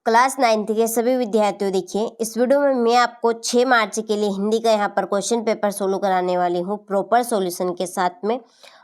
Class 9th के सभी विद्यार्थियों, देखिए इस वीडियो में मैं आपको 6 मार्च के लिए हिंदी का यहाँ पर क्वेश्चन पेपर सोल्व कराने वाली हूँ प्रॉपर सॉल्यूशन के साथ में।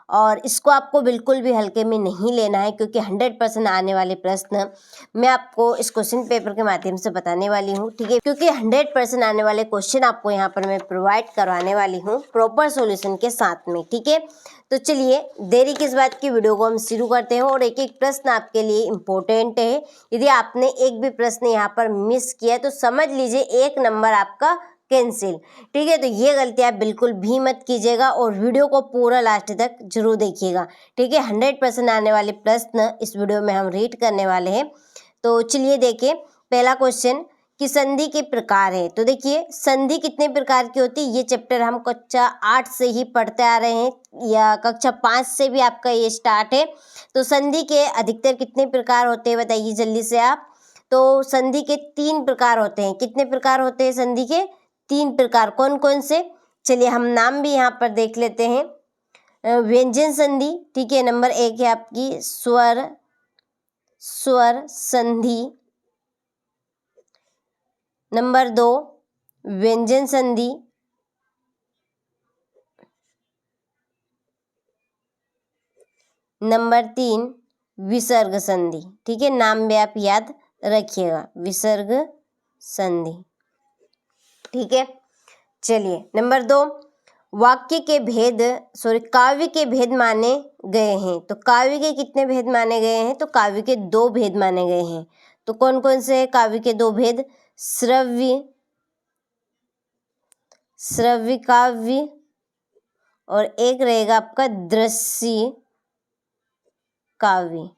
और इसको आपको बिल्कुल भी हल्के में नहीं लेना है, क्योंकि 100% आने वाले प्रश्न मैं आपको इस क्वेश्चन पेपर के माध्यम से बताने वाली हूँ, ठीक है। क्योंकि 100% आने वाले क्वेश्चन आपको यहाँ पर मैं प्रोवाइड करवाने वाली हूँ प्रॉपर सॉल्यूशन के साथ में, ठीक है। तो चलिए देरी किस बात की, वीडियो को हम शुरू करते हैं। और एक एक प्रश्न आपके लिए इम्पोर्टेंट है। यदि आपने एक भी प्रश्न यहाँ पर मिस किया तो समझ लीजिए 1 नंबर आपका कैंसिल, ठीक है। तो ये गलती आप बिल्कुल भी मत कीजिएगा और वीडियो को पूरा लास्ट तक जरूर देखिएगा, ठीक है। 100% आने वाले प्रश्न इस वीडियो में हम रीड करने वाले हैं। तो चलिए देखिए, पहला क्वेश्चन कि संधि के प्रकार है। तो देखिए संधि कितने प्रकार की होती है, ये चैप्टर हम कक्षा 8 से ही पढ़ते आ रहे हैं या कक्षा 5 से भी आपका ये स्टार्ट है। तो संधि के अधिकतर कितने प्रकार होते हैं बताइए जल्दी से आप। तो संधि के 3 प्रकार होते हैं। कितने प्रकार होते हैं संधि के? 3 प्रकार। कौन कौन से? चलिए हम नाम भी यहाँ पर देख लेते हैं। व्यंजन संधि, ठीक है, नंबर 1 है आपकी स्वर संधि। नंबर 2 व्यंजन संधि। नंबर 3 विसर्ग संधि, ठीक है। नाम भी आप याद रखिएगा, विसर्ग संधि, ठीक है। चलिए नंबर 2 काव्य के भेद माने गए हैं। तो काव्य के कितने भेद माने गए हैं? तो काव्य के 2 भेद माने गए हैं। तो कौन कौन से हैं काव्य के 2 भेद? श्रव्य काव्य और एक रहेगा आपका दृश्य काव्य,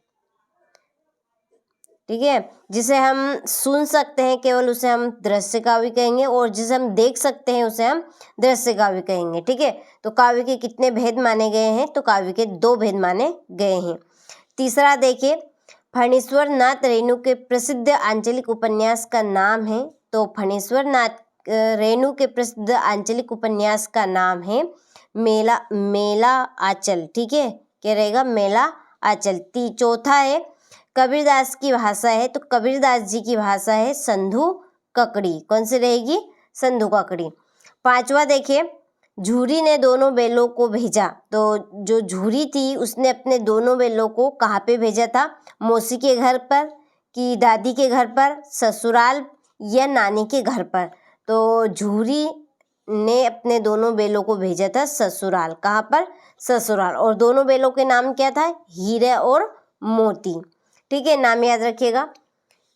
ठीक है। जिसे हम सुन सकते हैं केवल उसे हम दृश्य काव्य कहेंगे, और जिसे हम देख सकते हैं उसे हम दृश्य काव्य कहेंगे, ठीक है। तो काव्य के कितने भेद माने गए हैं? तो काव्य के 2 भेद माने गए हैं। तीसरा देखिए, फणीश्वर नाथ रेणु के प्रसिद्ध आंचलिक उपन्यास का नाम है। तो फणीश्वर नाथ रेणु के प्रसिद्ध आंचलिक उपन्यास का नाम है मेला आंचल, ठीक है। क्या रहेगा? मेला आंचल। चौथा है कबीरदास की भाषा है। तो कबीरदास जी की भाषा है संधु ककड़ी। कौन सी रहेगी? संधु ककड़ी। 5वां देखिए, झूरी ने दोनों बैलों को भेजा। तो जो झूरी थी उसने अपने दोनों बैलों को कहाँ पे भेजा था? मौसी के घर पर, कि दादी के घर पर, ससुराल या नानी के घर पर? तो झूरी ने अपने दोनों बैलों को भेजा था ससुराल। कहाँ पर? ससुराल। और दोनों बैलों के नाम क्या था? हीरे और मोती, ठीक है। नाम याद रखिएगा।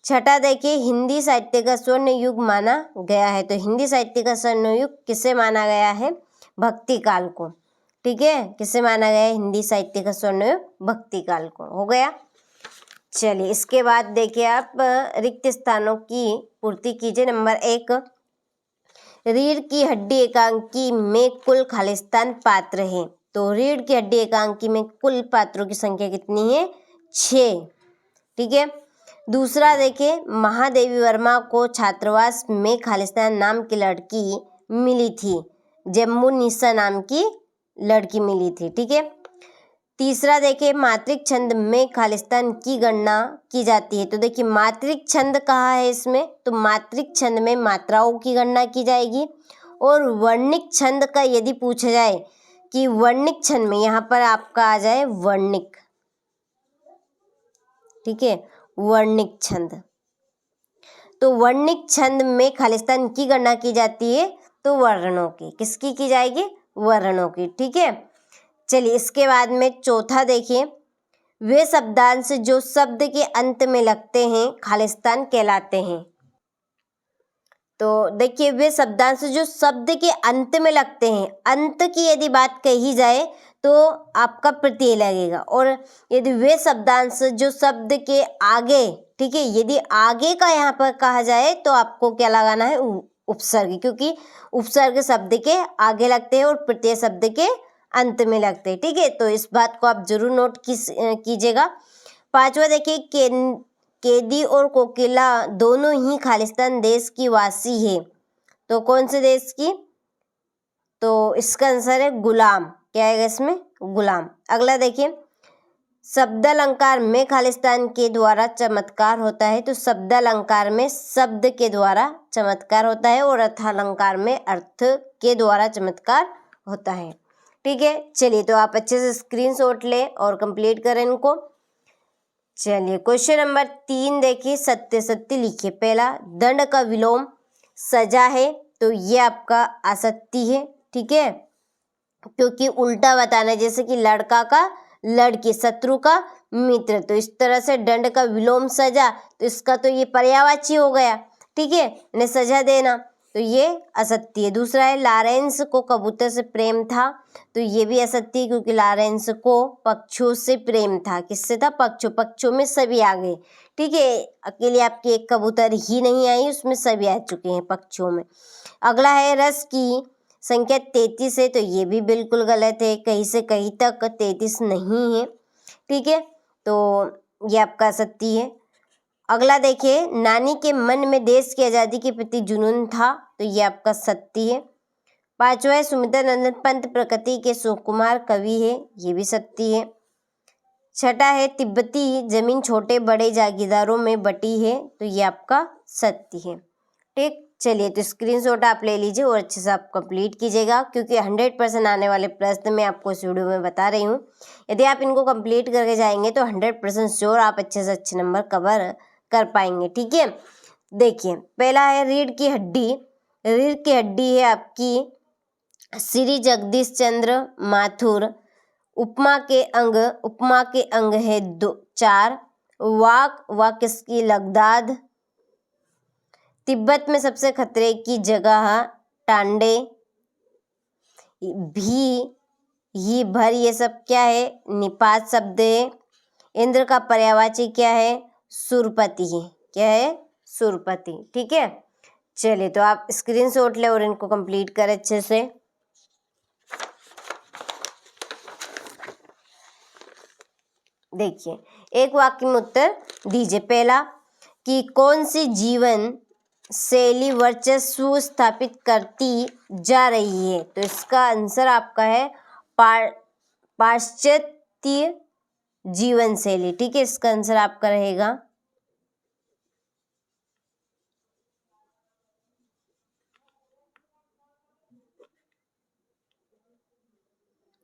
छठा देखिए, हिंदी साहित्य का स्वर्ण युग माना गया है। तो हिंदी साहित्य का स्वर्ण युग किसे माना गया है? भक्ति काल को, ठीक है। किसे माना गया है हिंदी साहित्य का स्वर्ण युग? भक्ति काल को। हो गया। चलिए इसके बाद देखिए आप रिक्त स्थानों की पूर्ति कीजिए। नंबर 1 रीढ़ की हड्डी एकांकी में कुल खालिस्तान पात्र है। तो रीढ़ की हड्डी एकांकी में कुल पात्रों की संख्या कितनी है? 6, ठीक है। दूसरा देखिए, महादेवी वर्मा को छात्रावास में खालिस्तान नाम की लड़की मिली थी। जम्मू निशा नाम की लड़की मिली थी, ठीक है। तीसरा देखिए, मात्रिक छंद में खालिस्तान की गणना की जाती है। तो देखिए मात्रिक छंद कहाँ है इसमें? तो मात्रिक छंद में मात्राओं की गणना की जाएगी। और वर्णिक छंद का यदि पूछा जाए कि वर्णिक छंद में, यहाँ पर आपका आ जाए वर्णिक, ठीक है, वर्णिक छंद। तो वर्णिक छंद में खालिस्तान की गणना की जाती है तो वर्णों की। किसकी की जाएगी? वर्णों की, ठीक है। चलिए इसके बाद में चौथा देखिए, वे शब्दांश जो शब्द के अंत में लगते हैं खालिस्तान कहलाते हैं। तो देखिए वे शब्दांश जो शब्द के अंत में लगते हैं, अंत की यदि बात कही जाए तो आपका प्रत्यय लगेगा। और यदि वे शब्दांश जो शब्द के आगे, ठीक है, यदि आगे का यहाँ पर कहा जाए तो आपको क्या लगाना है? उपसर्ग, क्योंकि उपसर्ग शब्द के आगे लगते हैं और प्रत्यय शब्द के अंत में लगते हैं, ठीक है। तो इस बात को आप जरूर नोट कीजिएगा। 5वां देखिए, कैदी और कोकिला दोनों ही खालिस्तान देश की वासी है। तो कौन से देश की? तो इसका आंसर है गुलाम। क्या आएगा इसमें? गुलाम। अगला देखिए, शब्द अलंकार में खालिस्तान के द्वारा चमत्कार होता है, तो शब्द अलंकार में शब्द के द्वारा चमत्कार होता है और अर्थालंकार में अर्थ के द्वारा चमत्कार होता है। ठीक है, चलिए तो आप अच्छे से स्क्रीनशॉट लें और कंप्लीट करें इनको। चलिए क्वेश्चन नंबर 3 देखिए, सत्य सत्य लिखिए। पहला, दंड का विलोम सजा है, तो ये आपका असत्य है। ठीक है, क्योंकि उल्टा बताना है, जैसे कि लड़का का लड़की, शत्रु का मित्र, तो इस तरह से दंड का विलोम सजा, तो इसका तो ये पर्यायवाची हो गया। ठीक है, इन्हें सजा देना, तो ये असत्य है। दूसरा है, लॉरेंस को कबूतर से प्रेम था, तो ये भी असत्य है, क्योंकि लॉरेंस को पक्षियों से प्रेम था। किससे था? पक्षियों। पक्षियों में सभी आ गए। ठीक है, अकेले आपकी एक कबूतर ही नहीं आई, उसमें सभी आ चुके हैं पक्षियों में। अगला है, रस की संख्या 33 है, तो ये भी बिल्कुल गलत है। कहीं से कहीं तक 33 नहीं है। ठीक है, तो ये आपका असत्य है। अगला देखिए, नानी के मन में देश की आज़ादी के प्रति जुनून था, तो ये आपका सत्य है। पांचवा है, सुमित्रानंदन पंत प्रकृति के सुकुमार कवि है, ये भी सत्य है। छठा है, तिब्बती जमीन छोटे बड़े जागीरदारों में बटी है, तो ये आपका सत्य है। ठीक, चलिए तो स्क्रीनशॉट आप ले लीजिए और अच्छे से आप कंप्लीट कीजिएगा, क्योंकि 100% आने वाले प्रश्न मैं आपको इस वीडियो में बता रही हूँ। यदि आप इनको कंप्लीट करके जाएंगे तो 100% श्योर आप अच्छे से अच्छे नंबर कवर कर पाएंगे। ठीक है, देखिए पहला है, रीढ़ की हड्डी। रीढ़ की हड्डी है आपकी श्री जगदीश चंद्र माथुर। उपमा के अंग है 4। वाक किसकी? लगदाद। तिब्बत में सबसे खतरे की जगह टांडे। भी, ही, भर, ये सब क्या है? निपात शब्द है। इंद्र का पर्यायवाची क्या है? सुरपति। क्या है? सुरपति। ठीक है, चलिए तो आप स्क्रीनशॉट ले और इनको कंप्लीट करें अच्छे से। देखिए, एक वाक्य में उत्तर दीजिए। पहला, कि कौन सी जीवन शैली वर्चस्व स्थापित करती जा रही है, तो इसका आंसर आपका है पाश्चात्य जीवन शैली। ठीक है, इसका आंसर आपका रहेगा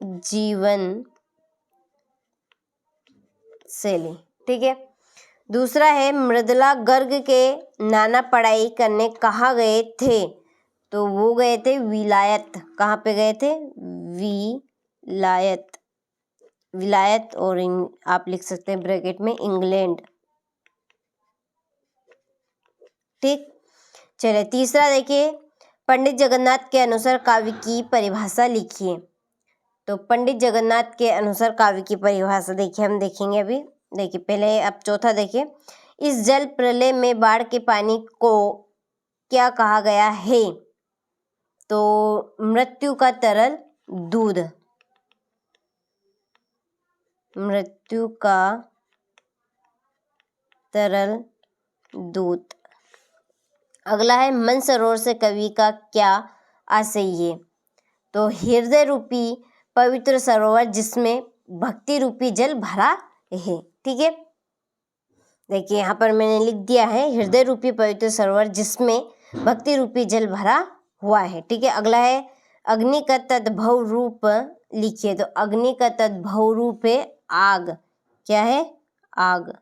जीवन शैली। ठीक है, दूसरा है, मृदुला गर्ग के नाना पढ़ाई करने कहाँ गए थे, तो वो गए थे विलायत। कहाँ पे गए थे? विलायत। विलायत, और आप लिख सकते हैं ब्रैकेट में इंग्लैंड। ठीक, चलिए तीसरा देखिए, पंडित जगन्नाथ के अनुसार काव्य की परिभाषा लिखिए। तो पंडित जगन्नाथ के अनुसार काव्य की परिभाषा देखिए, हम देखेंगे अभी। देखिए पहले आप चौथा देखिए, इस जल प्रलय में बाढ़ के पानी को क्या कहा गया है, तो मृत्यु का तरल दूध। मृत्यु का तरल दूध। अगला है, मन सरोवर से कवि का क्या आशय है, तो हृदय रूपी पवित्र सरोवर जिसमें भक्ति रूपी जल भरा है। ठीक है, देखिए यहाँ पर मैंने लिख दिया है, हृदय रूपी पवित्र सरोवर जिसमें भक्ति रूपी जल भरा हुआ है। ठीक है, अगला है, अग्नि का तद्भव रूप लिखिए। तो अग्नि का तद्भव रूप है आग। क्या है? आग।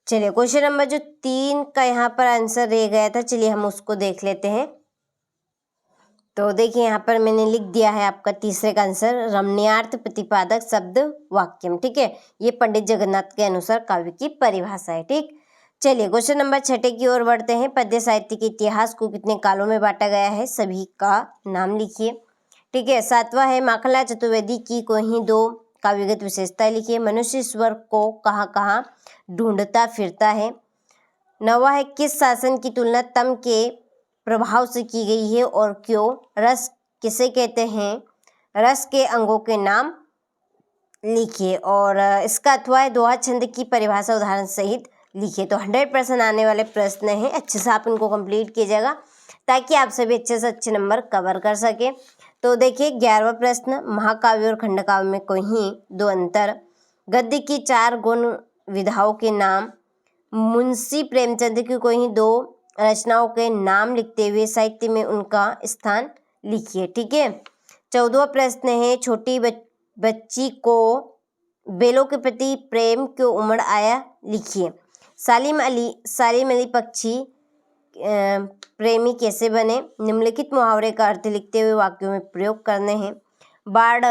चलिए क्वेश्चन नंबर जो 3 का यहाँ पर आंसर रह गया था, चलिए हम उसको देख लेते हैं। तो देखिए यहाँ पर मैंने लिख दिया है आपका तीसरे का आंसर, रमणीयार्थ प्रतिपादक शब्द वाक्यम। ठीक है, ये पंडित जगन्नाथ के अनुसार काव्य की परिभाषा है। ठीक, चलिए क्वेश्चन नंबर 6 की ओर बढ़ते हैं। पद्य साहित्य के इतिहास को कितने कालों में बांटा गया है, सभी का नाम लिखिए। ठीक है, 7वां है, माखनलाल चतुर्वेदी की कोई 2 काव्यगत विशेषता लिखिए। मनुष्य स्वर को कहाँ कहाँ ढूंढता फिरता है। 9वां है, किस शासन की तुलना तम के प्रभाव से की गई है और क्यों। रस किसे कहते हैं, रस के अंगों के नाम लिखिए। और इसका अथवा है, दोहा छंद की परिभाषा उदाहरण सहित लिखिए। तो 100% आने वाले प्रश्न हैं, अच्छे से आप इनको कंप्लीट कीजिएगा ताकि आप सभी अच्छे से अच्छे नंबर कवर कर सकें। तो देखिए 11वां प्रश्न, महाकाव्य और खंडकाव्य में कोई दो अंतर, गद्य की 4 गुण विधाओं के नाम, मुंशी प्रेमचंद की कोई 2 रचनाओं के नाम लिखते हुए साहित्य में उनका स्थान लिखिए। ठीक है। 14वां प्रश्न है, छोटी बच्ची को बेलों के प्रति प्रेम क्यों उमड़ आया, लिखिए। सालिम अली पक्षी प्रेमी कैसे बने, निम्नलिखित मुहावरे का अर्थ लिखते हुए वाक्यों में प्रयोग करने हैं। बाढ़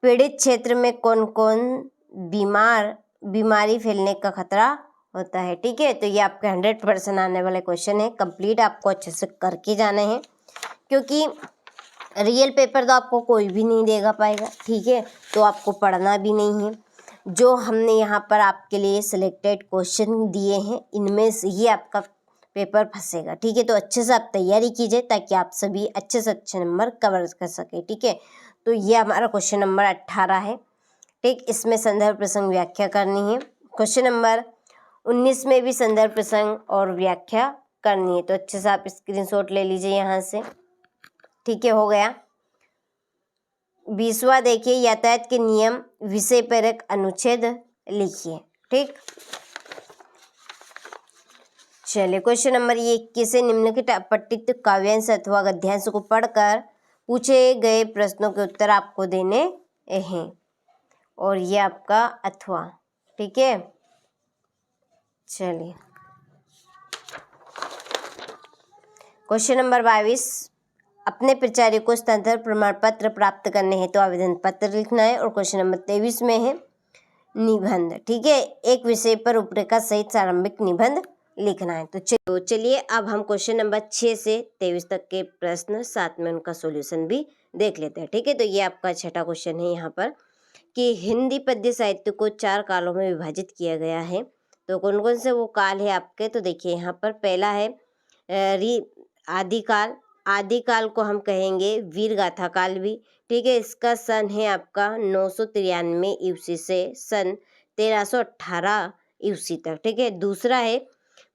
पीड़ित क्षेत्र में कौन कौन बीमारी फैलने का खतरा होता है। ठीक है। तो ये आपके 100% आने वाले क्वेश्चन है, कंप्लीट आपको अच्छे से करके जाने हैं, क्योंकि रियल पेपर तो आपको कोई भी नहीं देगा पाएगा। ठीक है। तो आपको पढ़ना भी नहीं है, जो हमने यहाँ पर आपके लिए सिलेक्टेड क्वेश्चन दिए हैं इनमें से ही आपका पेपर फंसेगा। ठीक है। तो अच्छे से आप तैयारी कीजिए ताकि आप सभी अच्छे से अच्छे नंबर कवर कर सके। ठीक है। तो ये हमारा क्वेश्चन नंबर 18 है। ठीक, इसमें संदर्भ प्रसंग व्याख्या करनी है। क्वेश्चन नंबर 19 में भी संदर्भ प्रसंग और व्याख्या करनी है। तो अच्छे से आप स्क्रीनशॉट ले लीजिए यहाँ से। ठीक है, हो गया। 20वां देखिए, यातायात के नियम विषय पर एक अनुच्छेद लिखिए। ठीक, चलिए क्वेश्चन नंबर 21 से निम्नलिखित अपठित काव्यांश अथवा गद्यांश को पढ़कर पूछे गए प्रश्नों के उत्तर आपको देने हैं, और ये आपका अथवा। ठीक है, चलिए क्वेश्चन नंबर 22, अपने प्रचार्य को स्थानांतरण प्रमाण पत्र प्राप्त करने हैं तो आवेदन पत्र लिखना है। और क्वेश्चन नंबर 23 में है निबंध। ठीक है, एक विषय पर रूपरेखा सहित प्रारंभिक निबंध लिखना है। तो चलिए अब हम क्वेश्चन नंबर 6 से 23 तक के प्रश्न साथ में उनका सॉल्यूशन भी देख लेते हैं। ठीक है, तो ये आपका छठा क्वेश्चन है यहाँ पर कि हिंदी पद्य साहित्य को 4 कालों में विभाजित किया गया है। तो कौन कौन से वो काल है आपके, तो देखिए यहाँ पर पहला है आदिकाल। आदिकाल को हम कहेंगे वीर गाथा काल भी। ठीक है, इसका सन है आपका 993 ईस्वी से सन 1318 ईस्वी तक। ठीक है, दूसरा है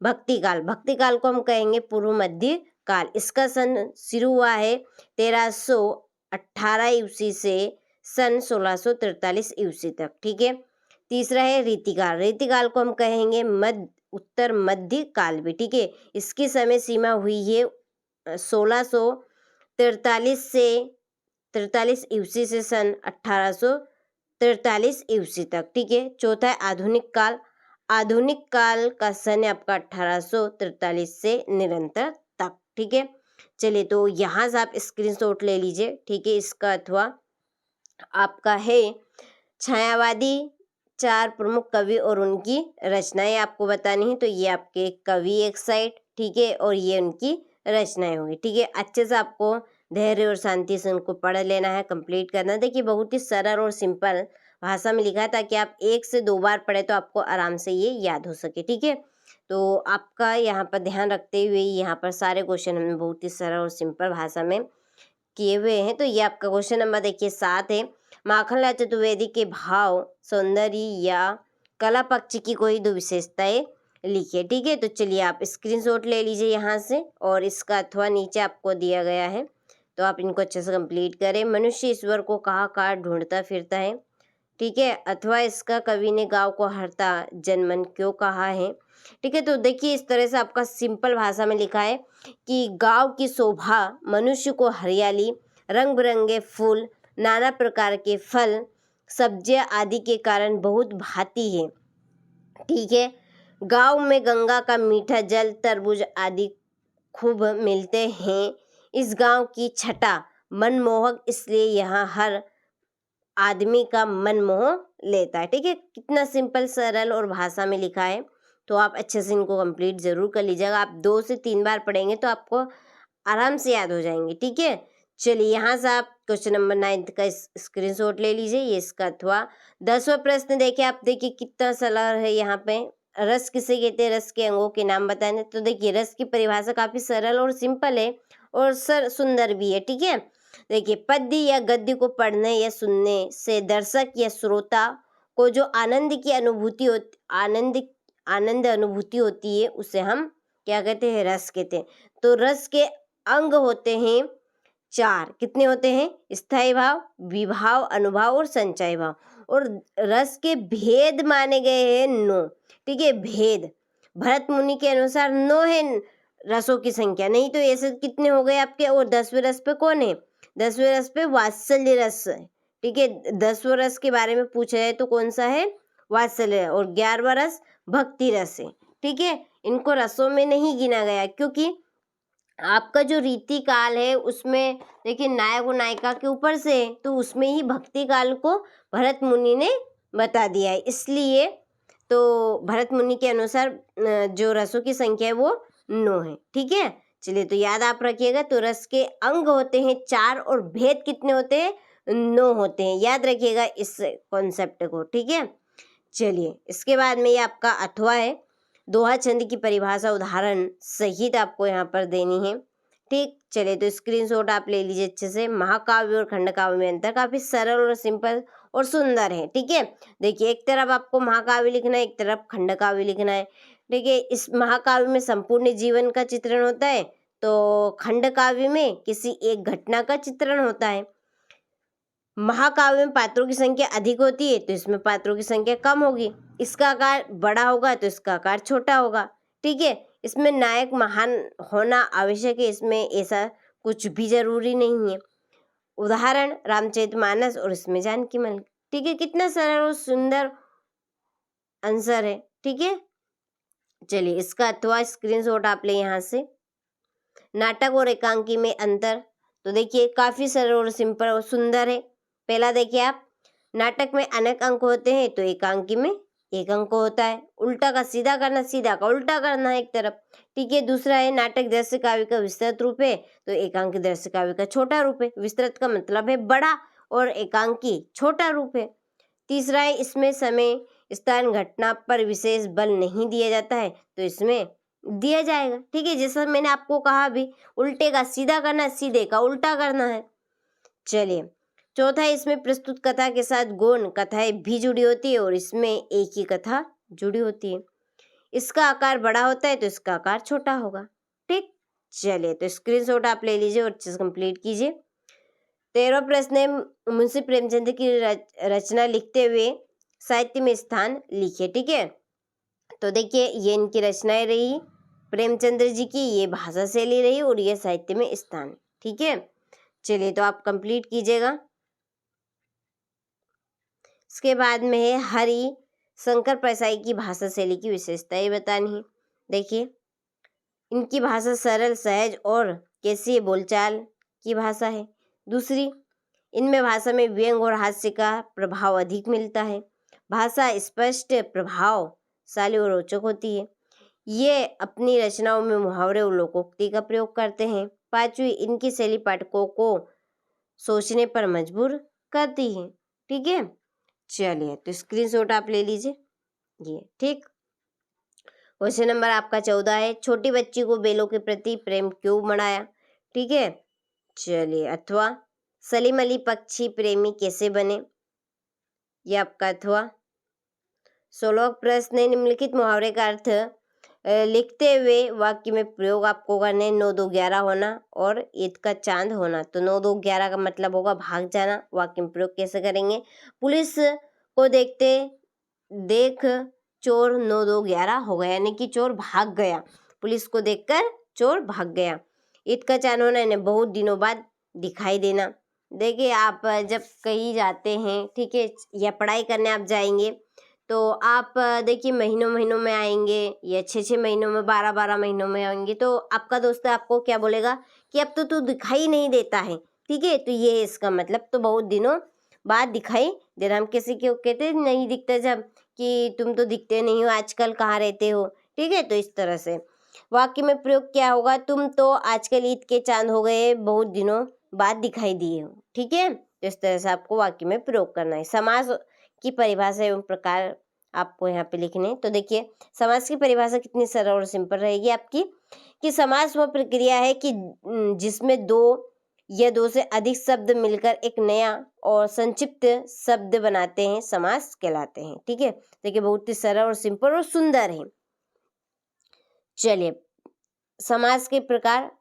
भक्ति काल। भक्ति काल को हम कहेंगे पूर्व मध्य काल। इसका सन शुरू हुआ है 1318 ईस्वी से सन 1643 ईस्वी तक। ठीक है, तीसरा है रीतिकाल। रीतिकाल को हम कहेंगे उत्तर मध्य काल भी। ठीक है, इसकी समय सीमा हुई है 1643 से 43 ईस्वी से सन 1843 ईस्वी तक। ठीक है, चौथा है आधुनिक काल। आधुनिक काल का सन आपका 1843 से निरंतर तक। ठीक है, चलिए तो यहाँ से आप स्क्रीनशॉट ले लीजिए। ठीक है, इसका अथवा आपका है छायावादी 4 प्रमुख कवि और उनकी रचनाएं आपको बतानी है। तो ये आपके कवि एक साइड, ठीक है, और ये उनकी रचनाएं होंगी। ठीक है, अच्छे से आपको धैर्य और शांति से उनको पढ़ लेना है, कंप्लीट करना है। देखिए बहुत ही सरल और सिंपल भाषा में लिखा है ताकि आप 1 से 2 बार पढ़े तो आपको आराम से ये याद हो सके। ठीक है, तो आपका यहाँ पर ध्यान रखते हुए यहाँ पर सारे क्वेश्चन हमने बहुत ही सरल और सिंपल भाषा में किए हुए हैं। तो ये आपका क्वेश्चन नंबर देखिए 7 है, माखनलाल चतुर्वेदी के भाव, सौंदर्य या कला पक्ष की कोई 2 विशेषताएं लिखिए। ठीक है, तो चलिए आप स्क्रीनशॉट ले लीजिए यहाँ से, और इसका अथवा नीचे आपको दिया गया है, तो आप इनको अच्छे से कंप्लीट करें। मनुष्य ईश्वर को कहाँ ढूंढता फिरता है। ठीक है, अथवा इसका कवि ने गाँव को हरता जनमन क्यों कहा है। ठीक है, तो देखिए इस तरह से आपका सिंपल भाषा में लिखा है कि गाँव की शोभा, मनुष्य को हरियाली, रंग बिरंगे फूल, नाना प्रकार के फल, सब्जियां आदि के कारण बहुत भाती है। ठीक है, गाँव में गंगा का मीठा जल, तरबूज आदि खूब मिलते हैं। इस गाँव की छटा मनमोहक, इसलिए यहाँ हर आदमी का मन मोह लेता है। ठीक है, कितना सिंपल सरल और भाषा में लिखा है। तो आप अच्छे से इनको कंप्लीट जरूर कर लीजिएगा। आप 2 से 3 बार पढ़ेंगे तो आपको आराम से याद हो जाएंगे। ठीक है, चलिए यहाँ से आप क्वेश्चन नंबर 9 का स्क्रीनशॉट ले लीजिए, ये इसका अथवा। 10वां प्रश्न देखिए, आप देखिए कितना सरल है। यहाँ पे रस किसे कहते हैं, रस के अंगों के नाम बताने। तो देखिए रस की परिभाषा काफी सरल और सिंपल है और सुंदर भी है। ठीक है, देखिए पद्य या गद्य को पढ़ने या सुनने से दर्शक या श्रोता को जो आनंद अनुभूति होती है उसे हम क्या कहते हैं, रस कहते हैं। तो रस के अंग होते हैं 4 कितने होते हैं? स्थायी भाव, विभाव, अनुभाव और संचय भाव। और रस के भेद माने गए हैं 9। ठीक है, भेद भरत मुनि के अनुसार 9 है रसों की संख्या, नहीं तो ऐसे कितने हो गए आपके। और 10वें रस पे कौन है? 10वें रस पे वात्सल्य रस है। ठीक है, 10वें रस के बारे में पूछा जाए तो कौन सा है? वात्सल्य। और 11वां रस भक्ति रस है। ठीक है, इनको रसों में नहीं गिना गया क्योंकि आपका जो रीति काल है उसमें देखिए नायक और नायिका के ऊपर से है, तो उसमें ही भक्ति काल को भरत मुनि ने बता दिया है, इसलिए तो भरत मुनि के अनुसार जो रसों की संख्या है वो 9 है। ठीक है, चलिए तो याद आप रखिएगा। तो रस के अंग होते हैं 4 और भेद कितने होते हैं? 9 होते हैं। याद रखिएगा इस कॉन्सेप्ट को। ठीक है, चलिए इसके बाद में ये आपका अथवा है। दोहा छंद की परिभाषा उदाहरण सहित आपको यहाँ पर देनी है। ठीक, चलिए तो स्क्रीनशॉट आप ले लीजिए अच्छे से। महाकाव्य और खंडकाव्य में अंतर काफी सरल और सिंपल और सुंदर है। ठीक है, देखिए एक तरफ आपको महाकाव्य लिखना है, एक तरफ खंडकाव्य लिखना है। ठीक है, इस महाकाव्य में संपूर्ण जीवन का चित्रण होता है, तो खंडकाव्य में किसी एक घटना का चित्रण होता है। महाकाव्य में पात्रों की संख्या अधिक होती है, तो इसमें पात्रों की संख्या कम होगी। इसका आकार बड़ा होगा तो इसका आकार छोटा होगा। ठीक है, इसमें नायक महान होना आवश्यक है, इसमें ऐसा कुछ भी जरूरी नहीं है। उदाहरण रामचरितमानस और इसमें जानकी मल्लिक। ठीक है, कितना सरल और सुंदर आंसर है। ठीक है, चलिए इसका अथवा स्क्रीनशॉट आप ले यहाँ से। नाटक और एकांकी में अंतर, तो देखिए काफी सरल और सिंपल और सुंदर है। पहला देखिए आप, नाटक में अनेक अंक होते हैं तो एकांकी में एक अंक होता है। उल्टा का सीधा करना, सीधा का उल्टा करना है एक तरफ। ठीक है, दूसरा है नाटक दृश्य काव्य का विस्तृत रूप है तो एकांकी दृश्य काव्य का छोटा रूप है। विस्तृत का मतलब है बड़ा और एकांकी छोटा रूप है। तीसरा है इसमें समय स्थान घटना पर विशेष बल नहीं दिया जाता है तो इसमें दिया जाएगा। ठीक है, जैसा मैंने आपको कहा अभी, उल्टे का सीधा करना, सीधे का उल्टा करना है। चलिए चौथा है इसमें प्रस्तुत कथा के साथ गौण कथाएं भी जुड़ी होती है और इसमें एक ही कथा जुड़ी होती है। इसका आकार बड़ा होता है तो इसका आकार छोटा होगा। ठीक, चलिए तो स्क्रीनशॉट आप ले लीजिए और अच्छे से कंप्लीट कीजिए। 13वां प्रश्न है, मुंशी प्रेमचंद की रचना लिखते हुए साहित्य में स्थान लिखिए। ठीक है, तो देखिए ये इनकी रचनाएं रही प्रेमचंद्र जी की, ये भाषा शैली रही और ये साहित्य में स्थान। ठीक है, चलिए तो आप कंप्लीट कीजिएगा। इसके बाद में है हरि शंकर परसाई की भाषा शैली की विशेषताएं बतानी है। देखिए इनकी भाषा सरल, सहज और कैसी बोलचाल की भाषा है। दूसरी, इनमें भाषा में व्यंग और हास्य का प्रभाव अधिक मिलता है। भाषा स्पष्ट, प्रभावशाली और रोचक होती है। ये अपनी रचनाओं में मुहावरे और लोकोक्ति का प्रयोग करते हैं। पांचवी, इनकी शैली पाठकों को सोचने पर मजबूर करती है। ठीक है, चलिए तो स्क्रीनशॉट आप ले लीजिए ये। ठीक, क्वेश्चन नंबर आपका 14 है, छोटी बच्ची को बैलों के प्रति प्रेम क्यों बढ़ाया। ठीक है, चलिए अथवा सलीम अली पक्षी प्रेमी कैसे बने, ये आपका अथवा। 16वां प्रश्न है, निम्नलिखित मुहावरे का अर्थ लिखते हुए वाक्य में प्रयोग आपको करने। 9 2 11 होना और ईद का चांद होना। तो 9 2 11 का मतलब होगा भाग जाना। वाक्य में प्रयोग कैसे करेंगे? पुलिस को देख चोर 9 2 11 हो गया, यानी कि चोर भाग गया। पुलिस को देखकर चोर भाग गया। ईद का चांद होना, यानी बहुत दिनों बाद दिखाई देना। देखिए आप जब कहीं जाते हैं, ठीक है, या पढ़ाई करने आप जाएंगे तो आप देखिए महीनों में आएंगे या 6 महीनों में, 12 महीनों में आएंगे, तो आपका दोस्त आपको क्या बोलेगा कि अब तो तू दिखाई नहीं देता है। ठीक है, तो ये है इसका मतलब, तो बहुत दिनों बाद दिखाई दे रहा। हम किसी को कहते नहीं दिखते जब कि तुम तो दिखते नहीं हो, आजकल कहाँ रहते हो। ठीक है, तो इस तरह से वाक्य में प्रयोग क्या होगा, तुम तो आजकल ईद के चांद हो गए, बहुत दिनों बाद दिखाई दिए हो। ठीक है, तो इस तरह से आपको वाक्य में प्रयोग करना है। समास की परिभाषा एवं प्रकार आपको यहाँ पे लिखने हैं। तो देखिए समास की परिभाषा कितनी सरल और सिंपल रहेगी आपकी, कि समास वह प्रक्रिया है कि जिसमें 2 या 2 से अधिक शब्द मिलकर एक नया और संक्षिप्त शब्द बनाते हैं, समास कहलाते हैं। ठीक है, देखिए बहुत ही सरल और सिंपल और सुंदर है। चलिए समास के प्रकार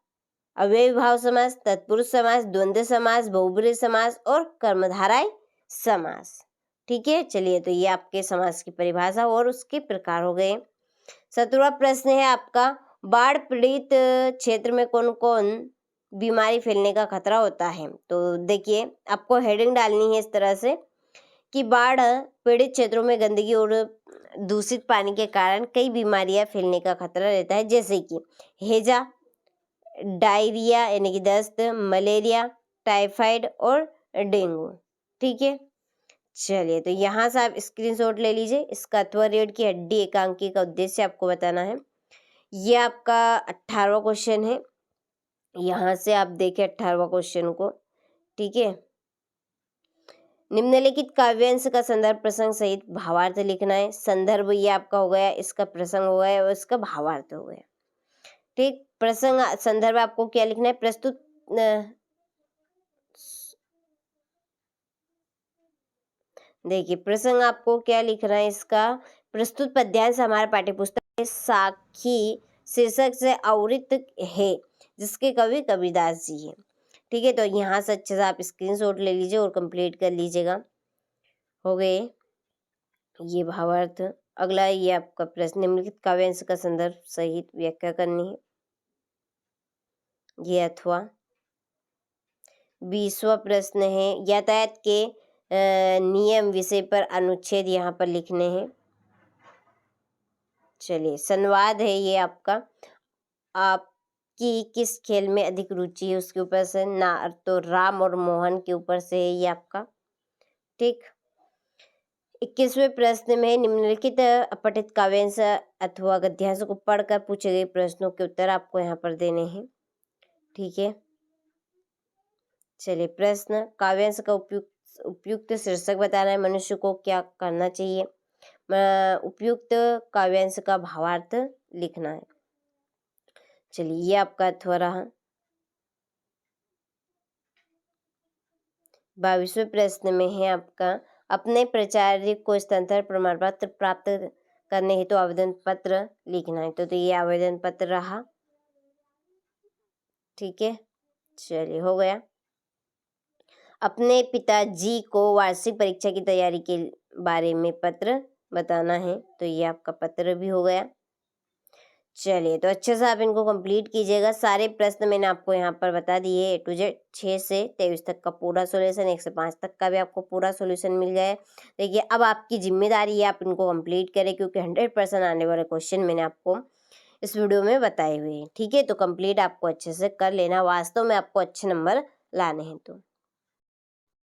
अव्ययीभाव समास, तत्पुरुष समास, द्वंद्व समास, बहुब्रीहि समास और कर्मधारय समास। ठीक है, चलिए तो ये आपके समास की परिभाषा और उसके प्रकार हो गए। 17वां प्रश्न है आपका, बाढ़ पीड़ित क्षेत्र में कौन कौन बीमारी फैलने का खतरा होता है। तो देखिए आपको हेडिंग डालनी है इस तरह से कि बाढ़ पीड़ित क्षेत्रों में गंदगी और दूषित पानी के कारण कई बीमारियां फैलने का खतरा रहता है, जैसे कि हैजा, डायरिया यानी कि दस्त, मलेरिया, टाइफाइड और डेंगू। ठीक है, चलिए तो यहाँ से आप स्क्रीनशॉट ले लीजिए। इसका अथवा रीढ़ की हड्डी एकांकी का उद्देश्य आपको बताना है। ये आपका 18वां क्वेश्चन है। यहाँ से आप देखें 18वां क्वेश्चन को। ठीक है, निम्नलिखित काव्यांश का संदर्भ प्रसंग सहित भावार्थ लिखना है। संदर्भ ये आपका हो गया, इसका प्रसंग हो गया और इसका भावार्थ हो गया। ठीक, प्रसंग संदर्भ आपको क्या लिखना है, प्रस्तुत देखिए प्रसंग आपको क्या लिखना है, इसका प्रस्तुत पद्यांश हमारे पाठ्यपुस्तक में साखी शीर्षक से आवृत है, जिसके कवि कबीरदास जी हैं। ठीक है, तो यहाँ से अच्छे से आप स्क्रीनशॉट ले लीजिए और कंप्लीट कर लीजिएगा। हो गए ये भावार्थ। अगला ये आपका प्रश्न, निम्नलिखित काव्यांश का संदर्भ सहित व्याख्या करनी है। ये अथवा 20वां प्रश्न है, यातायात के नियम विषय पर अनुच्छेद यहाँ पर लिखने हैं। चलिए, संवाद है ये आपका, आपकी किस खेल में अधिक रुचि है उसके ऊपर से, ना तो राम और मोहन के ऊपर से है ये आपका। ठीक, 21वें प्रश्न में निम्नलिखित अपठित काव्यांश अथवा गद्यांश को पढ़कर पूछे गए प्रश्नों के उत्तर आपको यहाँ पर देने हैं। ठीक है, चलिए प्रश्न, काव्यांश का उपयुक्त शीर्षक बताना है, मनुष्य को क्या करना चाहिए, उपयुक्त काव्यांश का भावार्थ लिखना है। चलिए ये आपका अथवा रहा। 22वें प्रश्न में है आपका, अपने प्राचार्य को स्थानांतरण प्रमाण पत्र प्राप्त करने हेतु आवेदन पत्र लिखना है। तो ये आवेदन पत्र रहा। ठीक है, चलिए हो गया। अपने पिताजी को वार्षिक परीक्षा की तैयारी के बारे में पत्र बताना है। तो ये आपका पत्र भी हो गया। चलिए तो अच्छे से आप इनको कंप्लीट कीजिएगा। सारे प्रश्न मैंने आपको यहाँ पर बता दिए A to Z, 6 से 23 तक का पूरा सॉल्यूशन, 1 से 5 तक का भी आपको पूरा सॉल्यूशन मिल गया है। देखिए अब आपकी जिम्मेदारी है आप इनको कंप्लीट करें, क्योंकि 100% आने वाले क्वेश्चन मैंने आपको इस वीडियो में बताए हुए हैं। ठीक है, तो कंप्लीट आपको अच्छे से कर लेना, वास्तव में आपको अच्छे नंबर लाने हैं। तो